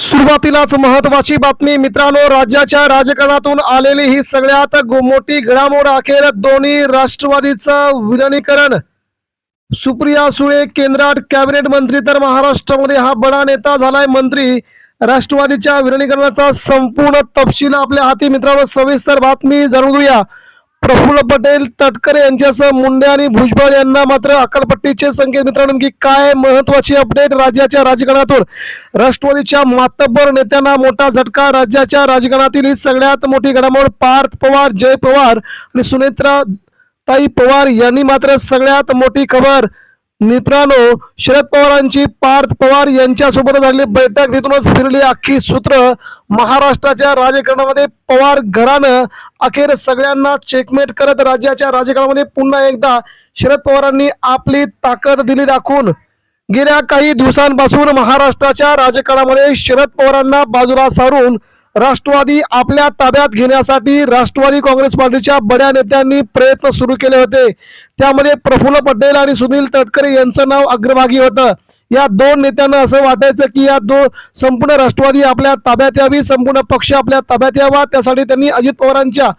सुरुवातीलाच महत्वाची बातमी मित्रांनो, राज्याच्या राजकारणातून आलेली ही सगळ्यात मोठी घडामोड. अखेर दोन्ही राष्ट्रवादीचं विलिनीकरण. सुप्रिया सुळे केंद्रात कॅबिनेट मंत्री तर महाराष्ट्रामध्ये हा बडा नेता झालाय मंत्री. राष्ट्रवादीच्या विलिनीकरणाचा संपूर्ण तपशील आपल्या हाती मित्रांनो. सविस्तर बातमी जाणून घेऊया. प्रफुल्ल पटेल, तटकरे यांच्यासह मुंडे आणि भुजबळ यांना मात्र अक्कलपट्टीचे संकेत. मित्रांनो, की काय महत्वाची अपडेट राज्याच्या राजकारणातून. राष्ट्रवादीच्या मातब्बर नेत्यांना मोठा झटका. राज्याच्या राजकारणातील ही सगळ्यात मोठी घडामोड. पार्थ पवार, जय पवार आणि सुनेत्रा ताई पवार यांनी मात्र सगळ्यात मोठी खबर. मित्रांनो, शरद पवारांची पार्थ पवार यांच्यासोबत झालेली बैठक, तिथूनच फिरली अख्खी सूत्र. महाराष्ट्राच्या राजकारणामध्ये पवार घराणं अखेर सगळ्यांना चेकमेट करत राज्याच्या राजकारणामध्ये पुन्हा एकदा शरद पवारांनी आपली ताकद दिली दाखवून. गेल्या काही दिवसांपासून महाराष्ट्राच्या राजकारणामध्ये शरद पवारांना बाजूला सारून राष्ट्रवादी आपल्या ताब्यात घेण्यासाठी राष्ट्रवादी काँग्रेस पार्टीच्या बड्या नेत्यांनी प्रयत्न सुरू केले होते. त्यामध्ये प्रफुल्ल पटेल आणि सुनील तटकरे यांचं नाव अग्रभागी होतं. या दोन नेत्यांना असं वाटायचं की संपूर्ण राष्ट्रवादी आपल्या ताब्यात यावी, संपूर्ण पक्ष आपल्या ताब्यात यावा. त्यासाठी त्यांनी अजित पवारांच्या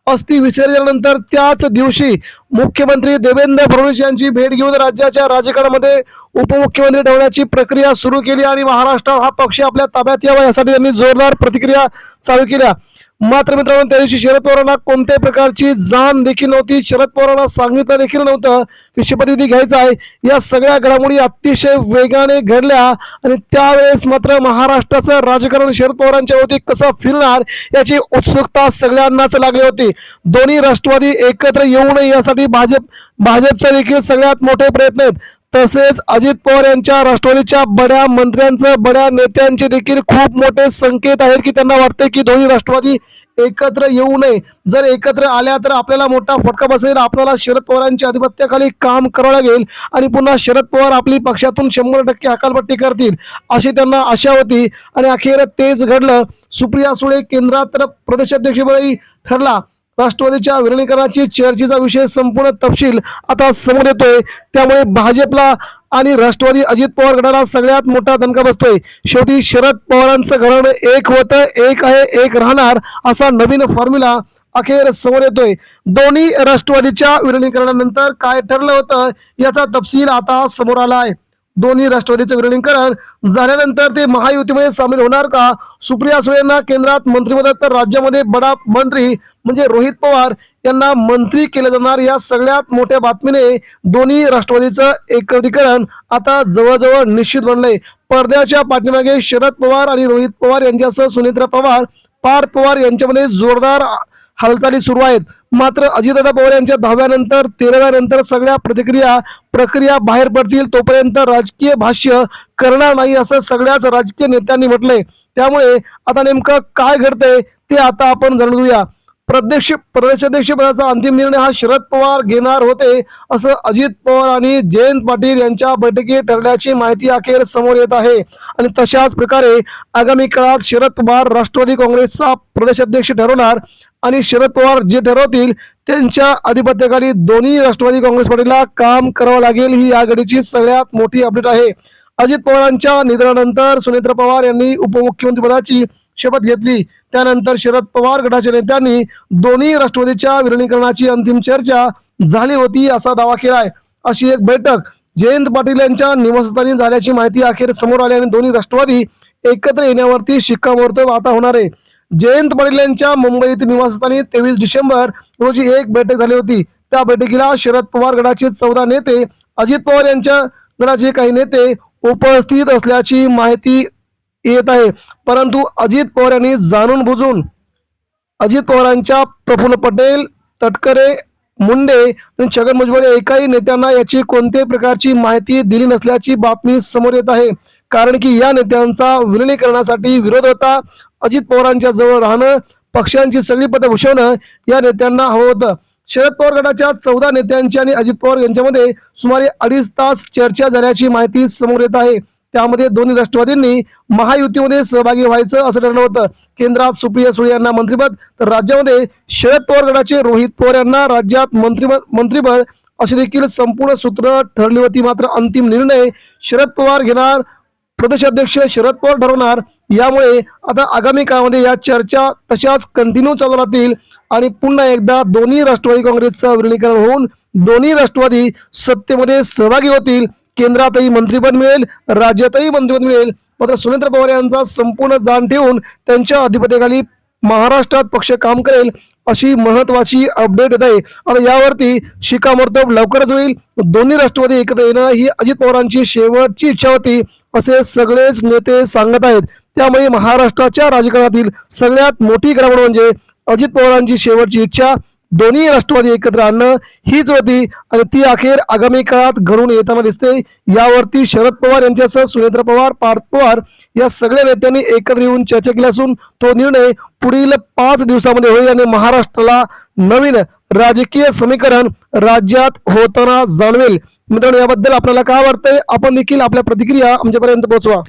अस्थि विसर्जनानंतर त्याच दिवशी मुख्यमंत्री देवेंद्र फडणवीस यांची भेट घेऊन राज्याच्या राजकारणामध्ये उपमुख्यमंत्री ठेवण्याची प्रक्रिया सुरू केली आणि महाराष्ट्र हा पक्ष आपल्या ताब्यात यावा यासाठी त्यांनी जोरदार प्रतिक्रिया चालू केल्या. मात्र मित्रांनो, त्या दिवशी शरद पवारांना कोणत्याही प्रकारची जाण देखील नव्हती. शरद पवारांना सांगितलं देखील नव्हतं की शपथविधी घ्यायचा आहे. या सगळ्या घडामोडी अतिशय वेगाने घडल्या आणि त्यावेळेस मात्र महाराष्ट्राचं राजकारण शरद पवारांच्या होती कसं फिरणार याची उत्सुकता सगळ्यांनाच लागली होती. दोन्ही राष्ट्रवादी एकत्र येऊ नये यासाठी भाजपचा देखील सगळ्यात मोठे प्रयत्न आहेत. तसेच अजित पवार यांच्या राष्ट्रवादीच्या बड्या मंत्र्यांचं, बड्या नेत्यांचे देखील खूप मोठे संकेत आहेत की त्यांना वाटते की दोन्ही राष्ट्रवादी एकत्र येऊ नये. जर एकत्र आल्या तर आपल्याला मोठा फटका बसेल. आपल्याला शरद पवारांच्या आधिपत्याखाली काम करावं लागेल आणि पुन्हा शरद पवार आपली पक्षातून 100% हकालपट्टी करतील अशी त्यांना आशा होती आणि अखेर तेच घडलं. सुप्रिया सुळे केंद्रात तर प्रदेशाध्यक्षपदी ठरला. राष्ट्रवादीच्या विलिनीकरणाची चर्चेचा विषय संपूर्ण तपशील आता समोर येतोय. त्यामुळे भाजपला आणि राष्ट्रवादी अजित पवार गटाला सगळ्यात मोठा दणका बसतोय. शेवटी शरद पवारांचं घराणं एक होतं, एक आहे, एक राहणार असा नवीन फॉर्म्युला अखेर समोर येतोय. दोन्ही राष्ट्रवादीच्या विलिनीकरणानंतर काय ठरलं होतं याचा तपशील आता समोर आला आहे. दोन्ही राष्ट्रवादीचं विलिनीकरण झाल्यानंतर ते महायुतीमध्ये सामील होणार का? सुप्रिया सुळेंना केंद्रात मंत्रिपद तर राज्यामध्ये बडा मंत्री म्हणजे रोहित पवार यांना मंत्री केलं जाणार. या सगळ्यात मोठ्या बातमीने दोन्ही राष्ट्रवादीचं एकत्रीकरण आता जवळजवळ निश्चित बनलंय. पडद्याच्या पाठीमागे शरद पवार आणि रोहित पवार यांच्यासह सुनेत्रा पवार, पार्थ पवार यांच्यामध्ये जोरदार हालचाली सुरू आहेत. मात्र अजितदादा पवार यांच्या 10व्या नंतर 13व्या नंतर सगळ्या प्रक्रिया बाहेर पडतील तोपर्यंत राजकीय भाष्य करणार नाही असं सगळ्याच राजकीय नेत्यांनी म्हटलंय. त्यामुळे आता नेमकं काय घडतंय ते आता आपण जाणून घेऊया. प्रदेशाध्यक्ष पदाचा अंतिम निर्णय हा शरद पवार घेणार होते असं अजित पवार आणि जयंत पाटील यांच्या बैठकीत ठरल्याची माहिती अखेर समोर येत आहे. आणि तशाच प्रकारे आगामी काळात शरद पवार राष्ट्रवादी काँग्रेसचा प्रदेशाध्यक्ष ठरवणार आणि शरद पवार जे ठरवतील त्यांच्या अधिपत्याखाली दोन्ही राष्ट्रवादी काँग्रेस पार्टीला काम करावं लागेल. ही या घडीची सगळ्यात मोठी अपडेट आहे. अजित पवारांच्या निधनानंतर सुनेत्रा पवार यांनी उपमुख्यमंत्री पदाची शपथ घेतली. त्यानंतर शरद पवार गटाच्या नेत्यांनी दोन्ही राष्ट्रवादीच्या विलिनीकरणाची अंतिम चर्चा झाली होती असा दावा केलाय. अशी एक बैठक जयंत पाटील यांच्या निवासस्थानी झाल्याची माहिती अखेर समोर आली आणि दोन्ही राष्ट्रवादी एकत्र येण्यावरती शिक्कामोर्तब आता होणार आहे. जयंत पाटील यांच्या मुंबईतील निवासस्थानी 23 डिसेंबर रोजी एक बैठक झाली होती. त्या बैठकीला शरद पवार गटाचे 14 नेते, अजित पवार यांच्या गटाचे काही नेते उपस्थित असल्याची माहिती येत आहे. परंतु अजित पवार यांनी जाणून बुजून अजित पवारांच्या प्रफुल्ल पटेल, तटकरे, मुंडे आणि छगन भुजबळ एकाही नेत्यांना याची कोणत्याही प्रकारची माहिती दिली नसल्याची बातमी समोर येत आहे. कारण की या नेत्यांचा विलिनीकरणासाठी विरोध होता. अजित पवारांच्या जवळ राहणं, पक्षांची सगळी पदं भूषवणं या नेत्यांना हवं होतं. शरद पवार गटाच्या 14 नेत्यांची आणि अजित पवार यांच्यामध्ये सुमारे 2.5 तास चर्चा झाल्याची माहिती समोर येत आहे. त्यामध्ये दोन्ही राष्ट्रवादींनी महायुतीमध्ये सहभागी व्हायचं असं ठरलं होतं. केंद्रात सुप्रिया सुळे यांना मंत्रिपद तर राज्यामध्ये शरद पवार गटाचे रोहित पवार यांना राज्यात मंत्रिपद अशी देखील संपूर्ण सूत्र ठरली होती. मात्र अंतिम निर्णय शरद पवार घेणार प्रदेशाध्यक्ष शरद पवार ठरवणार। यामुळे आता आगामी काळामध्ये या चर्चा तशाच कंटिन्यू चालू राहतील आणि पुन्हा एकदा दोन्ही राष्ट्रवादी काँग्रेसचं विलीनीकरण होऊन दोन्ही राष्ट्रवादी सत्तेमध्ये सहभागी होतील। केंद्रातही मंत्रिपद मिळेल, राज्यातही मंत्रिपद मिळेल। मात्र सुनेत्र पवार यांचा संपूर्ण जाण ठेवून त्यांच्या अधिपत्याखाली महाराष्ट्रात पक्ष काम करेल अशी महत्वाची अपडेट येत आहे। आता यावरती शिक्कामोर्तब लवकरच होईल। दोन्ही राष्ट्रवादी एकत्र येणं ही अजित पवारांची शेवटची इच्छा होती असे सगळेच नेते सांगत आहेत। त्यामुळे महाराष्ट्राच्या राजकारणातील सगळ्यात मोठी घडामोड म्हणजे अजित पवारांची शेवटची इच्छा दोन्ही राष्ट्रवादी एकत्र आणणं हीच होती आणि ती अखेर आगामी काळात घडून येताना दिसते। यावरती शरद पवार यांच्यासह सुनेत्र पवार, पार्थ पवार या सगळ्या नेत्यांनी एकत्र येऊन चर्चा केली असून तो निर्णय पुढील 5 दिवसामध्ये होईल आणि महाराष्ट्राला नवीन राजकीय समीकरण राज्यात होताना जाणवेल। मित्रांनो, याबद्दल आपल्याला काय वाटतंय आपण देखील आपल्या प्रतिक्रिया आमच्यापर्यंत पोहोचवा।